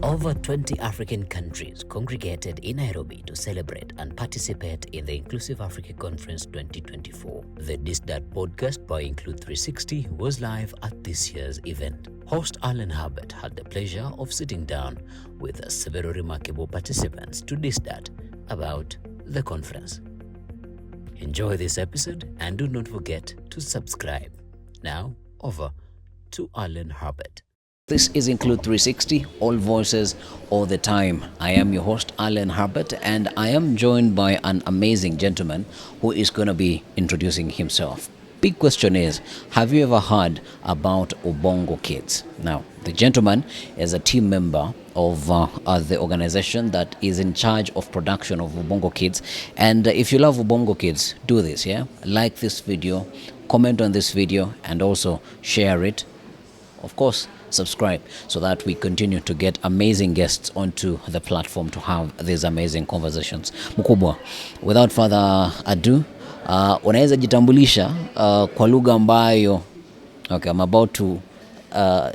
Over 20 African countries congregated in Nairobi to celebrate and participate in the Inclusive Africa Conference 2024. The This That podcast by Include 360 was live at this year's event. Host Alan Herbert had the pleasure of sitting down with several remarkable participants to This That about the conference. Enjoy this episode and do not forget to subscribe. Now, over to Alan Herbert. This is Include 360, all voices, all the time. I am your host, Alan Herbert, and I am joined by an amazing gentleman who is going to be introducing himself. Big question is, have you ever heard about Ubongo Kids? Now, the gentleman is a team member of the organization that is in charge of production of Ubongo Kids. And if you love Ubongo Kids, do this, yeah? Like this video, comment on this video, and also share it. Of course, subscribe so that we continue to get amazing guests onto the platform to have these amazing conversations. Mkubwa, without further ado, unaweza jitambulisha kwa lugha ambayo I'm about to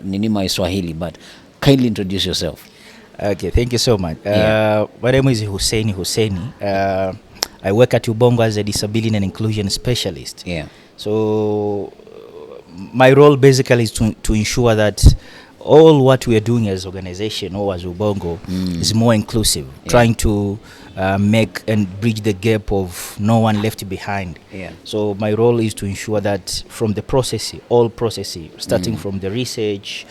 nini my Swahili, but kindly introduce yourself. Okay, thank you so much. My name is Husseini. I work at Ubongo as a disability and inclusion specialist. Yeah. So my role basically is to ensure that all what we are doing as organization or as Ubongo is more inclusive, trying to make and bridge the gap of no one left behind. Yeah. So my role is to ensure that from the process, all processes, starting from the research,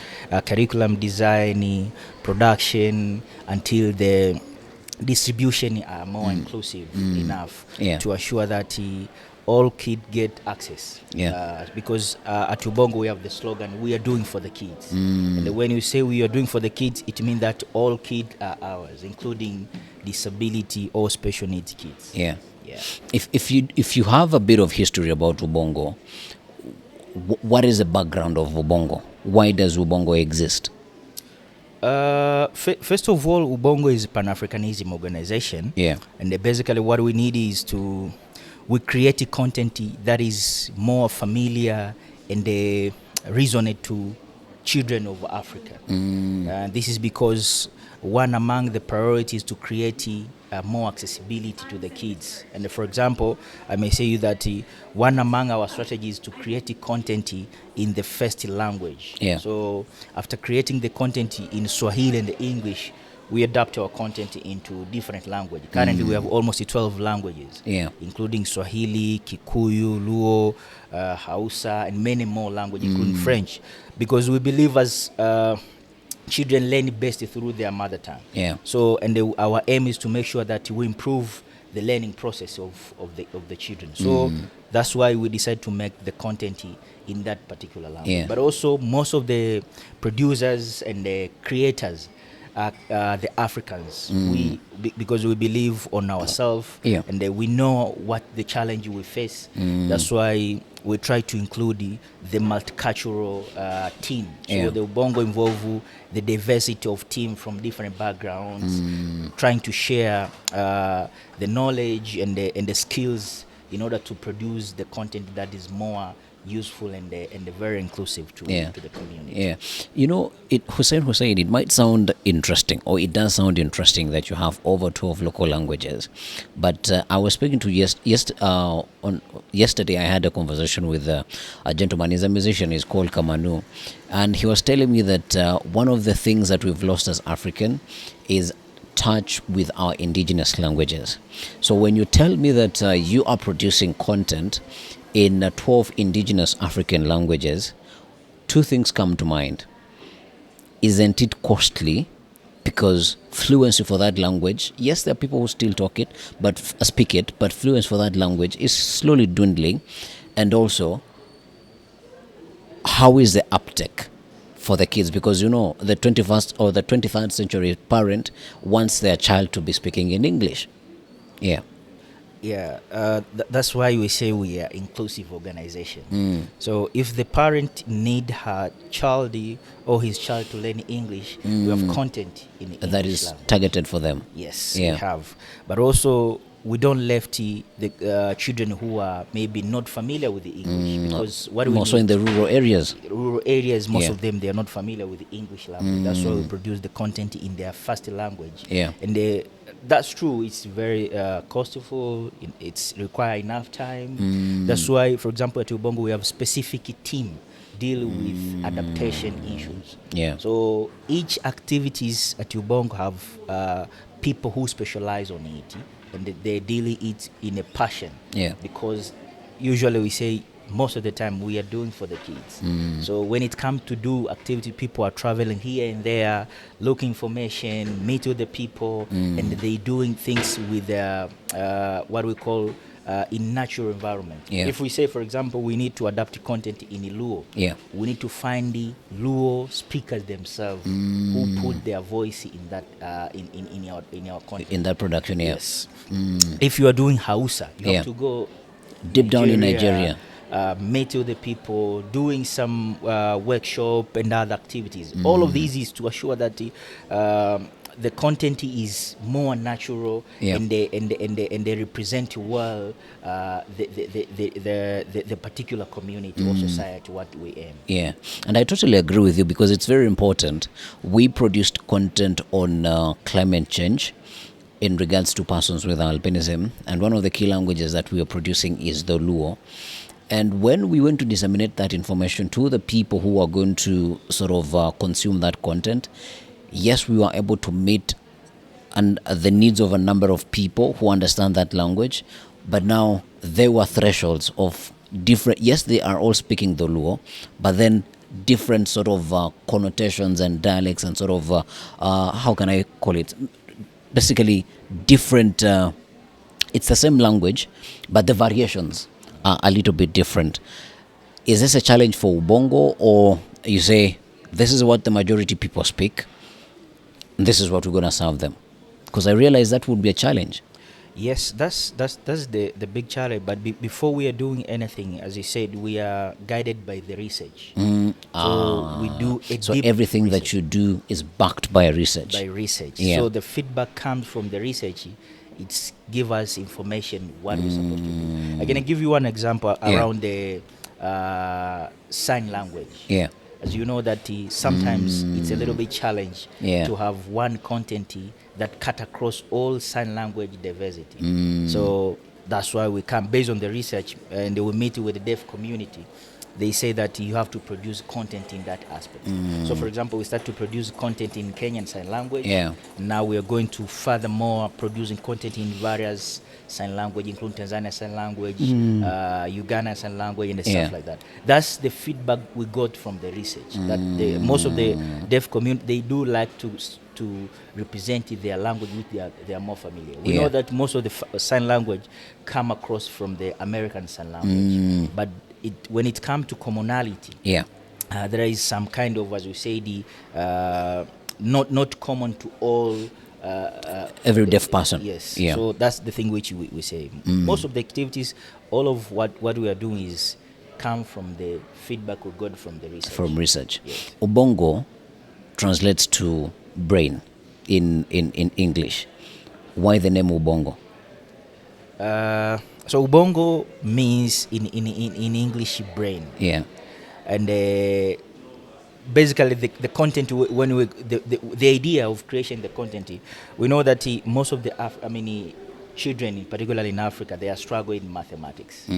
curriculum design, production, until the distribution are more inclusive enough to assure that all kids get access. Because at Ubongo we have the slogan, we are doing for the kids. And when you say we are doing for the kids, it means that all kids are ours, including disability or special needs kids. Yeah. If you have a bit of history about Ubongo, what is the background of Ubongo? Why does Ubongo exist? First of all, Ubongo is a Pan-Africanism organization. And basically what we need is we create a content that is more familiar and resonate to children of Africa. This is because one among the priorities to create more accessibility to the kids. And for example, I may say you that one among our strategies to create content in the first language. So after creating the content in Swahili and English, we adapt our content into different languages. Currently, we have almost 12 languages, including Swahili, Kikuyu, Luo, Hausa, and many more languages, including French, because we believe as children learn best through their mother tongue. So, and our aim is to make sure that we improve the learning process of the children. So that's why we decided to make the content in that particular language. But also, most of the producers and the creators the Africans, because we believe on ourselves and we know what the challenge we face. That's why we try to include the multicultural team. So the Ubongo involve the diversity of team from different backgrounds, trying to share the knowledge and the skills in order to produce the content that is more useful and very inclusive to the community. You know, Hussein, it might sound interesting, or it does sound interesting that you have over 12 local languages. But I was speaking to yesterday I had a conversation with a gentleman. He's a musician, he's called Kamanu. And he was telling me that one of the things that we've lost as African is touch with our indigenous languages. So when you tell me that you are producing content in 12 indigenous African languages, two things come to mind. Isn't it costly? Because fluency for that language, yes, there are people who still speak it, but fluency for that language is slowly dwindling. And also, how is the uptake for the kids? Because the 21st or the 23rd century parent wants their child to be speaking in English. That's why we say we are inclusive organization. So if the parent need her child or his child to learn English, we have content in English that is language. Targeted for them. Yes, we have. But also we don't left the children who are maybe not familiar with the English, because what we also in the rural areas. Most of them, they are not familiar with the English language. That's why we produce the content in their first language. And that's true. It's very costful. It's require enough time. That's why, for example, at Ubongo, we have specific team deal with adaptation issues. So each activities at Ubongo have people who specialize on it, and they deal it in a passion. Because usually we say most of the time we are doing for the kids. So when it comes to do activity, people are traveling here and there, looking information, meet with the people, and they doing things with what we call in natural environment. If we say, for example, we need to adapt content in Luo, we need to find the Luo speakers themselves who put their voice in that in our content, in that production. If you are doing Hausa, you have to go deep down in Nigeria, meet with the people, doing some workshop and other activities. All of these is to assure that the content is more natural, and they represent well the particular community or society what we aim. And I totally agree with you, because it's very important. We produced content on climate change in regards to persons with albinism, and one of the key languages that we are producing is the Luo. And when we went to disseminate that information to the people who are going to sort of consume that content, yes, we were able to meet the needs of a number of people who understand that language, but now there were thresholds of different, yes, they are all speaking the Luo, but then different sort of connotations and dialects and sort of, how can I call it? Basically different, it's the same language, but the variations are a little bit different. Is this a challenge for Ubongo, or you say this is what the majority people speak, this is what we're going to serve them? Because I realize that would be a challenge. Yes, that's the big challenge. But before we are doing anything, as you said, we are guided by the research. So we do so everything research that you do is backed by research. So the feedback comes from the research. It's give us information what we're supposed to do. I'm gonna give you one example around the sign language. As you know that sometimes it's a little bit challenge to have one content that cut across all sign language diversity. So that's why we come based on the research, and we meet with the deaf community. They say that you have to produce content in that aspect. So for example, we start to produce content in Kenyan Sign Language. Now we are going to furthermore producing content in various sign language, including Tanzania Sign Language, Uganda Sign Language, and stuff like that. That's the feedback we got from the research. That most of the deaf community, they do like to represent their language with they are more familiar. We know that most of the sign language come across from the American Sign Language, but when it comes to commonality, there is some kind of, as we say, not common to all. Every deaf person. So that's the thing which we say. Most of the activities, all of what we are doing is come from the feedback we got from the research. Ubongo translates to brain in English. Why the name Ubongo? So Ubongo means in English brain. And basically the content, when the idea of creating the content, we know that most of the children, particularly in Africa, they are struggling in mathematics.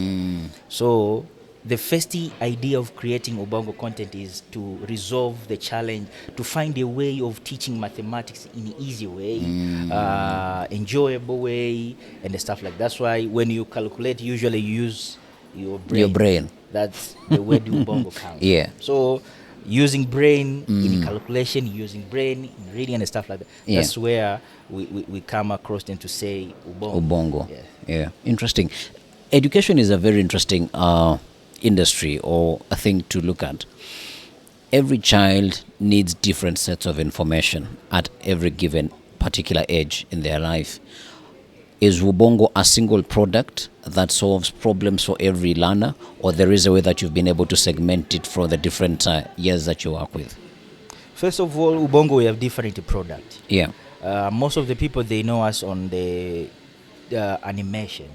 So the first idea of creating Ubongo content is to resolve the challenge, to find a way of teaching mathematics in an easy way, enjoyable way, and stuff like that. That's why when you calculate, usually you use your brain. That's the way the Ubongo counts. So using brain in calculation, using brain in reading and stuff like that. That's where we come across them to say Ubongo. Interesting. Education is a very interesting industry or a thing to look at. Every child needs different sets of information at every given particular age in their life. Is Ubongo a single product that solves problems for every learner, or there is a way that you've been able to segment it for the different years that you work with? First of all, Ubongo, we have different products. Most of the people, they know us on the animation,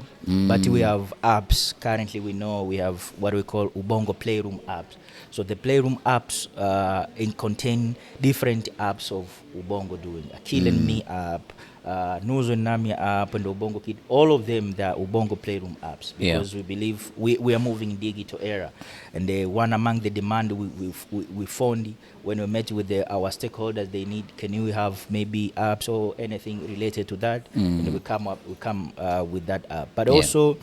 but we have apps. Currently, we know we have what we call Ubongo Playroom apps. So the Playroom apps contain different apps of Ubongo doing. A Kill and Me app, Nuzo Nami app, and Ubongo Kid. All of them, they are Ubongo Playroom apps because we believe we are moving in digital era. And one among the demand we found when we met with our stakeholders, they need, can we have maybe apps or anything related to that? And we come with that app. But also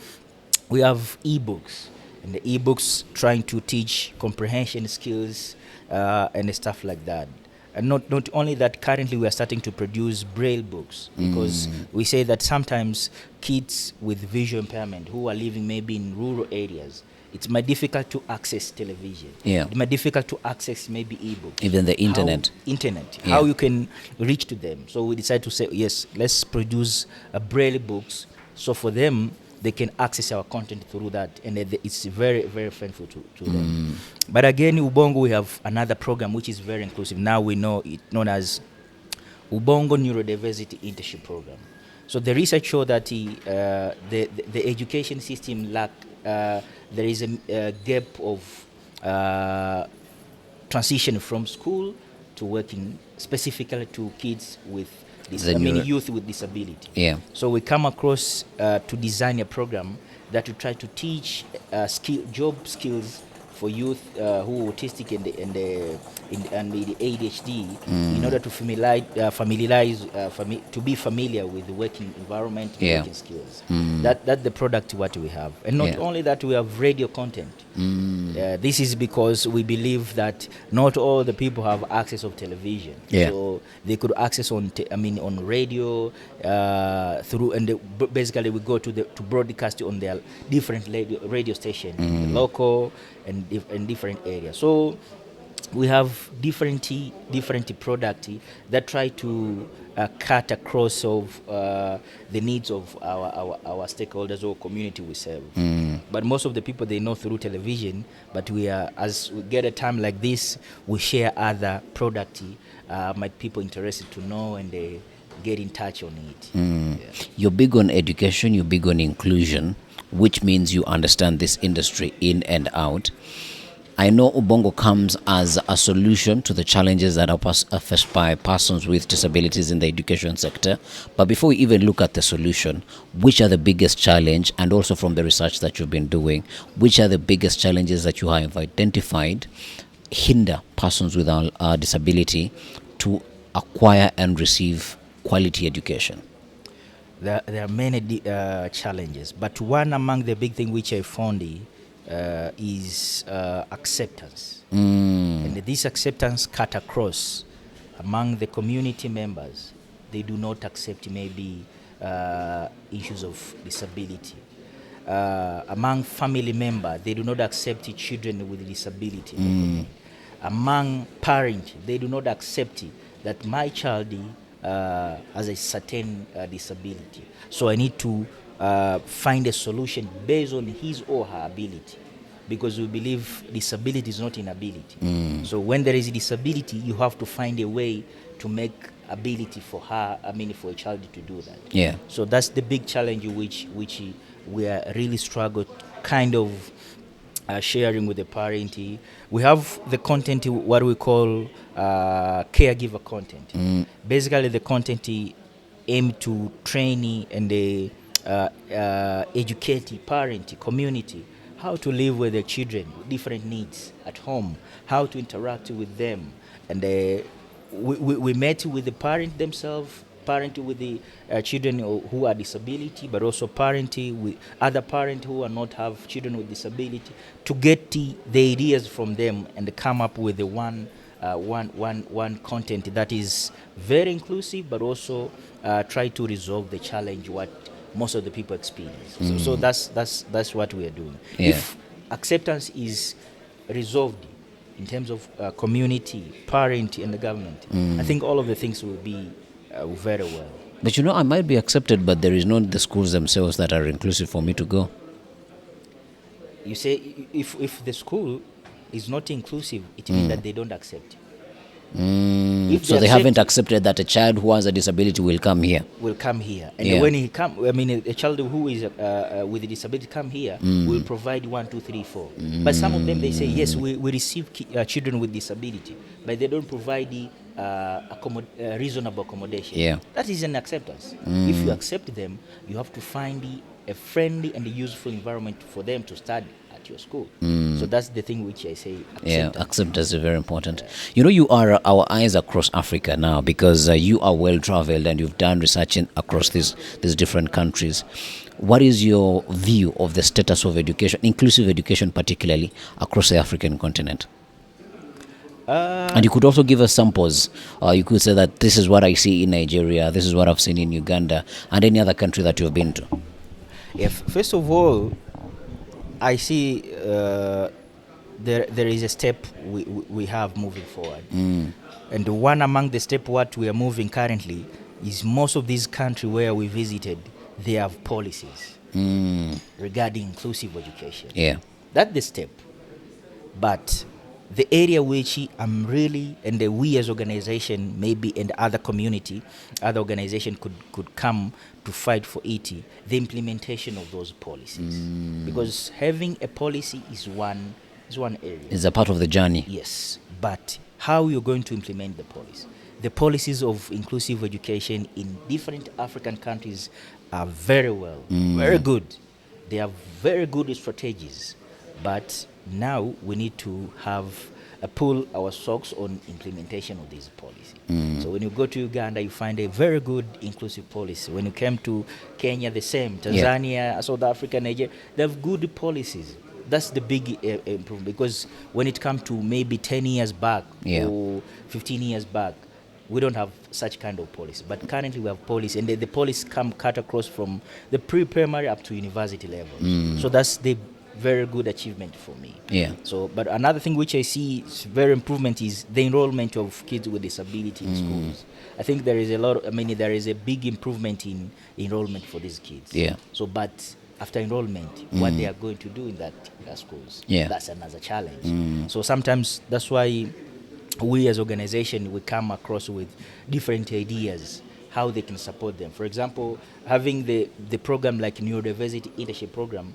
we have ebooks, and the ebooks trying to teach comprehension skills and stuff like that. And not only that, currently we are starting to produce braille books because we say that sometimes kids with visual impairment who are living maybe in rural areas, it's more difficult to access television. It's more difficult to access maybe ebooks. Even the internet. How you can reach to them. So we decided to say, yes, let's produce braille books. So for them, they can access our content through that, and it's very, very friendly to them. But again, Ubongo, we have another program which is very inclusive. Now we know it known as Ubongo Neurodiversity Internship Program. So the research showed that the education system there is a gap of transition from school to working, specifically to kids with youth with disability. So we come across to design a program that will try to teach job skills for youth who are autistic and the ADHD in order to to be familiar with the working environment, working skills. That's the product what we have. And not only that, we have radio content. This is because we believe that not all the people have access of television. So they could access on radio through, and basically we go to broadcast on their different radio station, local and different areas. So we have different products that try to cut across of the needs of our stakeholders or community we serve. But most of the people, they know through television, but as we get a time like this, we share other products might people interested to know, and they get in touch on it. You're big on education, you're big on inclusion, which means you understand this industry in and out. I know Ubongo comes as a solution to the challenges that are faced by persons with disabilities in the education sector. But before we even look at the solution, which are the biggest challenge, and also from the research that you've been doing, which are the biggest challenges that you have identified hinder persons with a disability to acquire and receive quality education? There are many challenges, but one among the big things which I found is acceptance. And this acceptance cut across among the community members. They do not accept maybe issues of disability. Among family members, they do not accept children with disability. Among parents, they do not accept that my child has a certain disability. So I need to find a solution based on his or her ability, because we believe disability is not inability. So when there is a disability, you have to find a way to make ability for for a child to do that. So that's the big challenge which we are really struggle kind of sharing with the parent. We have the content, what we call caregiver content. Basically the content aim to train and educate parent community how to live with their children with different needs at home, how to interact with them. And we met with the parent themselves, parent with the children who are disability, but also parent with other parents who are not have children with disability, to get the ideas from them and come up with the one content that is very inclusive, but also try to resolve the challenge what most of the people experience. So that's what we are doing. If acceptance is resolved in terms of community, parent, and the government, I think all of the things will be very well. But I might be accepted, but there is not the schools themselves that are inclusive for me to go. You say if the school is not inclusive, it means that they don't accept. So they haven't accepted that a child who has a disability will come here. And when he come, I mean, a child who is with a disability come here, will provide 1, 2, 3, 4. But some of them, they say, yes, we receive children with disability, but they don't provide the reasonable accommodation. That is an acceptance. If you accept them, you have to find a friendly and a useful environment for them to study at your school. So that's the thing which I say acceptance. Acceptance is very important. You are our eyes across Africa now, because you are well traveled and you've done research across these different countries. What is your view of the status of education, inclusive education particularly, across the African continent? And you could also give us samples. You could say that this is what I see in Nigeria, this is what I've seen in Uganda, and any other country that you've been to. First of all, I see there is a step we have moving forward. And one among the step what we are moving currently is most of these countries where we visited, they have policies regarding inclusive education. That's the step. But the area which I'm really, and we as organization, maybe and other community, other organization could come to fight for it, the implementation of those policies. Because having a policy is one area. It's a part of the journey. Yes, but how you're going to implement the policy? The policies of inclusive education in different African countries are very good. They have very good strategies, but now we need to have pull our socks on implementation of these policies. So when you go to Uganda, you find a very good inclusive policy. When you came to Kenya, the same. Tanzania, South Africa, Nigeria, they have good policies. That's the big improvement, because when it comes to maybe 10 years back or 15 years back, we don't have such kind of policy. But currently we have policy, and the policy cut across from the pre-primary up to university level. So that's the very good achievement for me. So, but another thing which I see is very improvement is the enrollment of kids with disability in schools. I think there is there is a big improvement in enrollment for these kids. So, but after enrollment, what they are going to do in that schools, that's another challenge. So sometimes that's why we as organization, we come across with different ideas how they can support them. For example, having the program like neurodiversity internship program,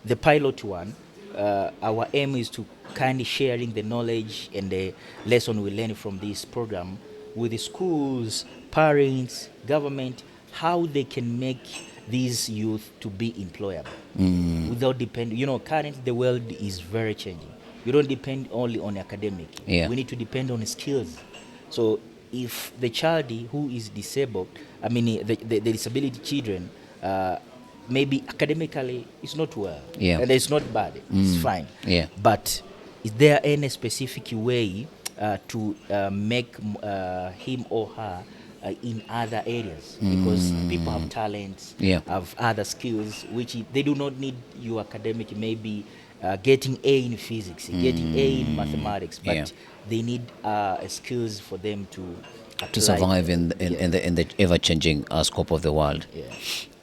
the pilot one, our aim is to kind of sharing the knowledge and the lesson we learn from this program with the schools, parents, government, how they can make these youth to be employable without depending. Currently the world is very changing. You don't depend only on academic. We need to depend on skills. So if the child who is disabled, the disability children, maybe academically it's not well, and it's not bad, it's fine. But is there any specific way to make him or her in other areas? Because people have talents, have other skills, which they do not need your academic, maybe getting A in physics, getting A in mathematics, but they need skills for them to survive in the ever-changing scope of the world.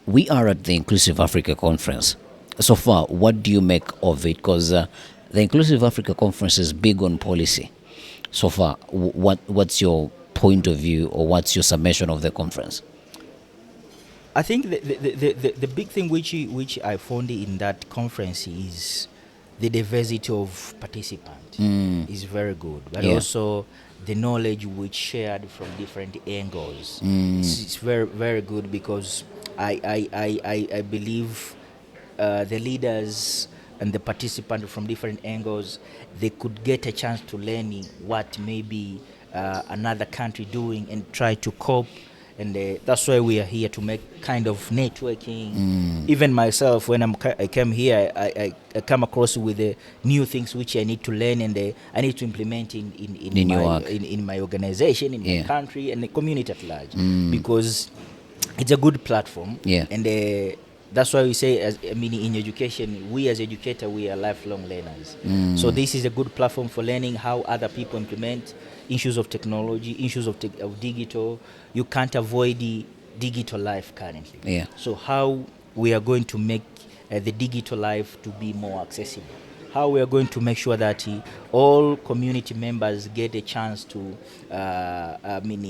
We are at the Inclusive Africa Conference. So far, what do you make of it? Because the Inclusive Africa Conference is big on policy. So far, what's your point of view, or what's your summation of the conference? I think the big thing which I found in that conference is the diversity of participants is very good, but also the knowledge which shared from different angles. It's very, very good, because I believe the leaders and the participants from different angles, they could get a chance to learn what maybe another country doing and try to cope. And that's why we are here, to make kind of networking. Even myself, when I came here, I come across with new things which I need to learn, and I need to implement in my organization, in my country, and the community at large, because it's a good platform. And that's why we say, in education, we as educators, we are lifelong learners. So this is a good platform for learning how other people implement issues of technology, issues of digital. You can't avoid the digital life currently. So how we are going to make the digital life to be more accessible. how we are going to make sure that all community members get a chance to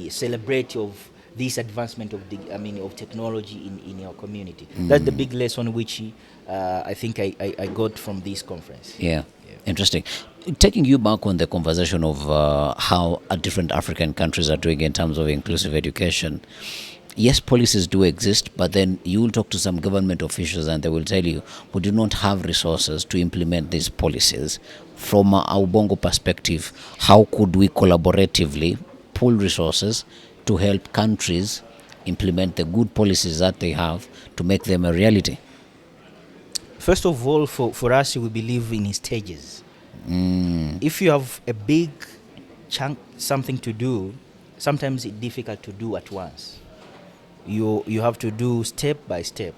celebrate of this advancement of of technology in our community. That's the big lesson which I think I got from this conference. Yeah. Interesting. Taking you back on the conversation of how different African countries are doing in terms of inclusive education. Yes, policies do exist, but then you will talk to some government officials and they will tell you, we do not have resources to implement these policies. From our Ubongo perspective, how could we collaboratively pool resources to help countries implement the good policies that they have to make them a reality? First of all, for us, we believe in stages. If you have a big chunk, something to do, sometimes it's difficult to do at once. You have to do step by step.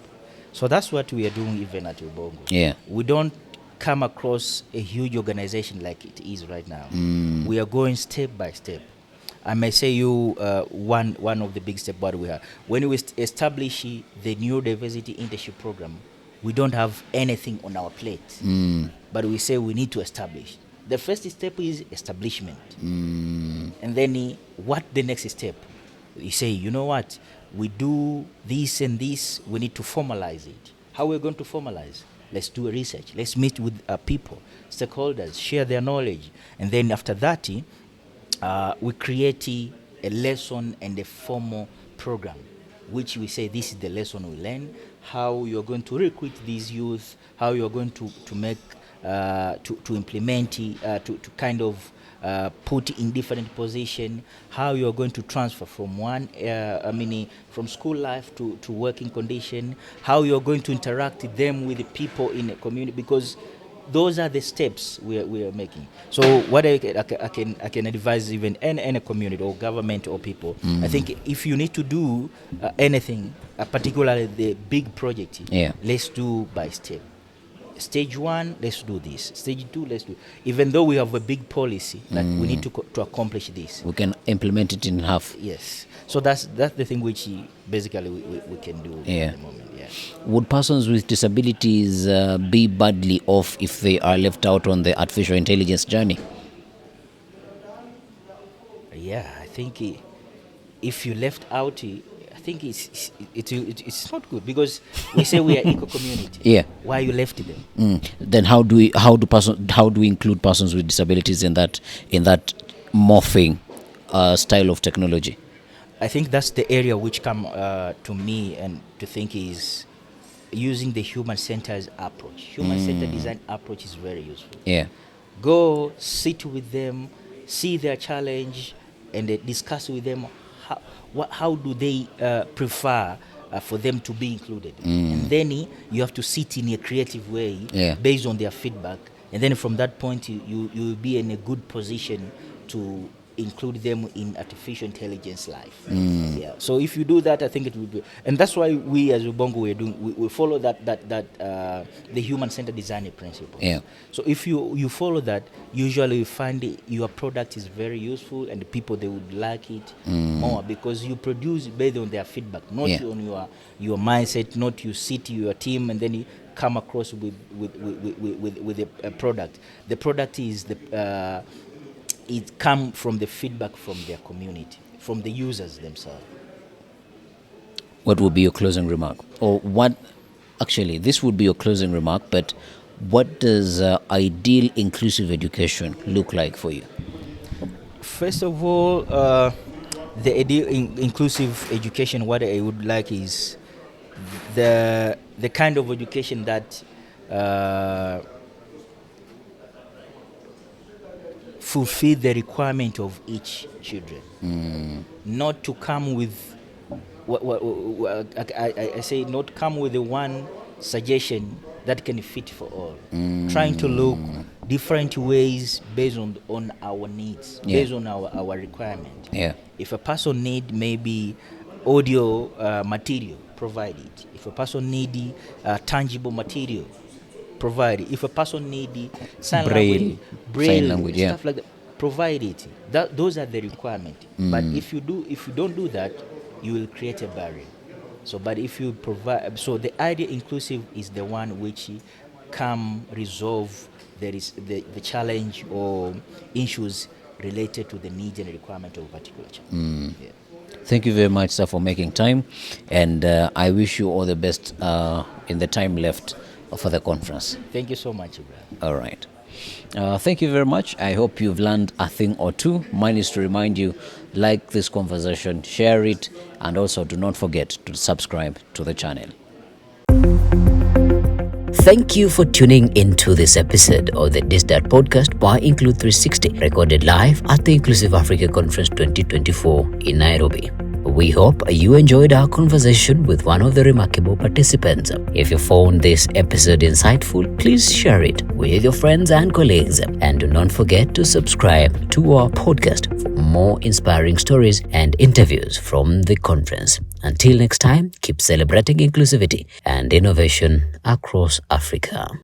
So that's what we are doing even at Ubongo. Yeah. We don't come across a huge organization like it is right now. We are going step by step. I may say you one of the big steps what we have. When we establish the neurodiversity internship program, we don't have anything on our plate, but we say we need to establish. The first step is establishment. And then what the next step? You say, you know what, we do this and this, we need to formalize it. How we're going to formalize? Let's do a research. Let's meet with people, stakeholders, share their knowledge. And then after that, we create a lesson and a formal program, which we say this is the lesson we learn, how you're going to recruit these youth, how you're going to make, to implement, to kind of put in different position, how you're going to transfer from from school life to working condition, how you're going to interact them with the people in the community, because those are the steps we are making. So what I can advise even any community or government or people, I think if you need to do anything, particularly the big project, let's do by step. Stage 1, let's do this. Stage 2, let's do. Even though we have a big policy that we need to accomplish this, we can implement it in half. Yes. So that's the thing which basically we can do at the moment. Yeah. Would persons with disabilities be badly off if they are left out on the artificial intelligence journey? Yeah, I think if you left out, I think it's not good, because we say we are eco community. Yeah. Why you left them? Then how do we include persons with disabilities in that morphing style of technology? I think that's the area which come to me and to think is using the human-centered approach. Human-centered design approach is very useful. Yeah. Go sit with them, see their challenge, and discuss with them how do they prefer for them to be included. And then you have to sit in a creative way based on their feedback. And then from that point, you will be in a good position to include them in artificial intelligence life. Yeah. So if you do that, I think it will be, and that's why we as Ubongo we follow that the human-centered design principle. Yeah. So if you follow that, usually you find your product is very useful and the people, they would like it more, because you produce based on their feedback, not on your mindset, not you sit your team and then you come across with a product. The product is it come from the feedback from their community, from the users themselves. What would be your closing remark? Or what, actually, this would be your closing remark, but what does ideal inclusive education look like for you? First of all, the ideal inclusive education, what I would like is the kind of education that fulfill the requirement of each children, not to come with I say not come with the one suggestion that can fit for all. Trying to look different ways based on our needs, based on our requirement. If a person need maybe audio material, provide it. If a person need tangible material, provide it. If a person need sign language, stuff like that, provide it. Those are the requirements. But if you don't do that, you will create a barrier. So, but if you provide, so the idea inclusive is the one which come resolve the challenge or issues related to the needs and requirement of a particular child. Yeah. Thank you very much, sir, for making time, and I wish you all the best in the time left for the conference. Thank you so much, Ibrahim. All right. Thank you very much. I hope you've learned a thing or two. Mine is to remind you, like this conversation, share it, and also do not forget to subscribe to the channel. Thank you for tuning into this episode of the This That podcast by Include 360, recorded live at the Inclusive Africa Conference 2024 in Nairobi. We hope you enjoyed our conversation with one of the remarkable participants. If you found this episode insightful, please share it with your friends and colleagues. And do not forget to subscribe to our podcast for more inspiring stories and interviews from the conference. Until next time, keep celebrating inclusivity and innovation across Africa.